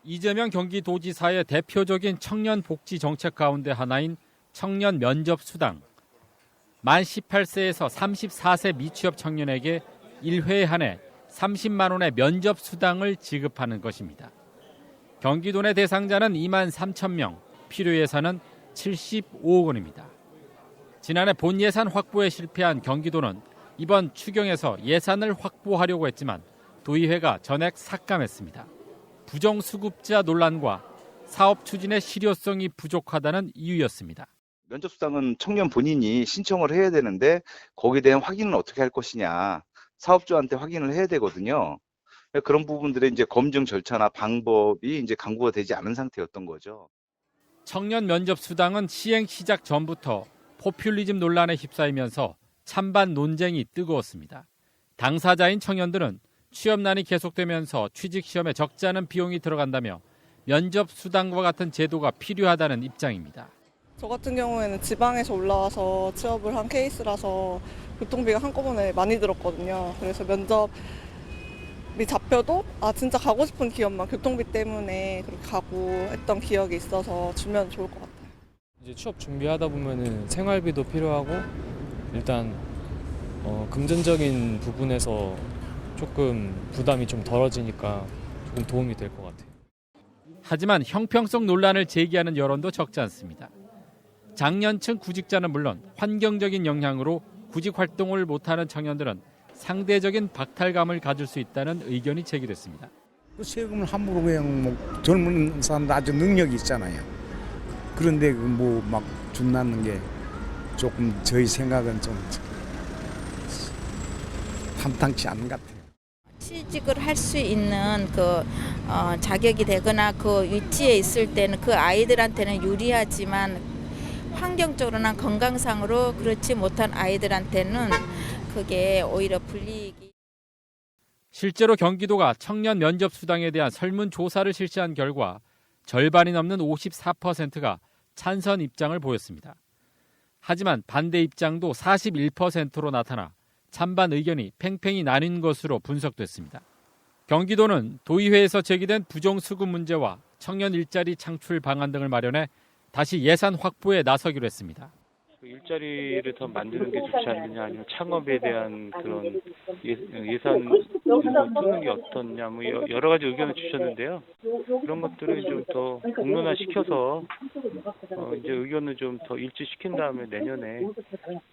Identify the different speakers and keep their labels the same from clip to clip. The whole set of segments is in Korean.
Speaker 1: 이재명 경기도지사의 대표적인 청년 복지 정책 가운데 하나인 청년 면접 수당. 만 18세에서 34세 미취업 청년에게 1회에 한해 30만 원의 면접 수당을 지급하는 것입니다. 경기도 내 대상자는 2만 3천 명, 필요 예산은 75억 원입니다. 지난해 본 예산 확보에 실패한 경기도는 이번 추경에서 예산을 확보하려고 했지만 도의회가 전액 삭감했습니다. 부정수급자 논란과 사업 추진의 실효성이 부족하다는 이유였습니다.
Speaker 2: 면접수당은 청년 본인이 신청을 해야 되는데 거기에 대한 확인은 어떻게 할 것이냐, 사업주한테 확인을 해야 되거든요. 그런 부분들의 이제 검증 절차나 방법이 이제 강구가 되지 않은 상태였던 거죠.
Speaker 1: 청년 면접 수당은 시행 시작 전부터 포퓰리즘 논란에 휩싸이면서 찬반 논쟁이 뜨거웠습니다. 당사자인 청년들은 취업난이 계속되면서 취직 시험에 적지 않은 비용이 들어간다며 면접 수당과 같은 제도가 필요하다는 입장입니다.
Speaker 3: 저 같은 경우에는 지방에서 올라와서 취업을 한 케이스라서 교통비가 한꺼번에 많이 들었거든요. 그래서 면접이 잡혀도 진짜 가고 싶은 기업만 교통비 때문에 그렇게 가고 했던 기억이 있어서 주면 좋을 것 같아요.
Speaker 4: 이제 취업 준비하다 보면은 생활비도 필요하고 일단 금전적인 부분에서 조금 부담이 좀 덜어지니까 조금 도움이 될 것 같아요.
Speaker 1: 하지만 형평성 논란을 제기하는 여론도 적지 않습니다. 장년층 구직자는 물론 환경적인 영향으로 구직 활동을 못하는 청년들은 상대적인 박탈감을 가질 수 있다는 의견이 제기됐습니다.
Speaker 5: 세금을 함부로 그냥 젊은 사람도 아주 능력이 있잖아요. 그런데 막 준다는 게 조금 저희 생각은 좀 탐탁치 않은 것 같아요.
Speaker 6: 취직을 할 수 있는 자격이 되거나 그 위치에 있을 때는 그 아이들한테는 유리하지만 환경적으로나 건강상으로 그렇지 못한 아이들한테는 그게 오히려 불이익이.
Speaker 1: 실제로 경기도가 청년 면접 수당에 대한 설문조사를 실시한 결과 절반이 넘는 54%가 찬성 입장을 보였습니다. 하지만 반대 입장도 41%로 나타나 찬반 의견이 팽팽히 나뉜 것으로 분석됐습니다. 경기도는 도의회에서 제기된 부정수급 문제와 청년 일자리 창출 방안 등을 마련해 다시 예산 확보에 나서기로 했습니다.
Speaker 7: 일자리를 더 만드는 게 좋지 않느냐, 아니면 창업에 대한 그런 예산 쓰는 게 어떻냐, 여러 가지 의견을 주셨는데요. 그런 것들을 좀 더 공론화시켜서 이제 의견을 좀 더 일치시킨 다음에 내년에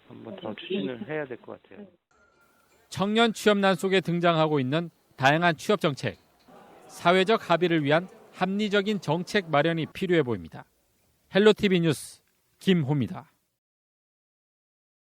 Speaker 7: 한번 더 추진을 해야 될 것 같아요.
Speaker 1: 청년 취업난 속에 등장하고 있는 다양한 취업 정책, 사회적 합의를 위한 합리적인 정책 마련이 필요해 보입니다. 헬로티비 뉴스 김호입니다.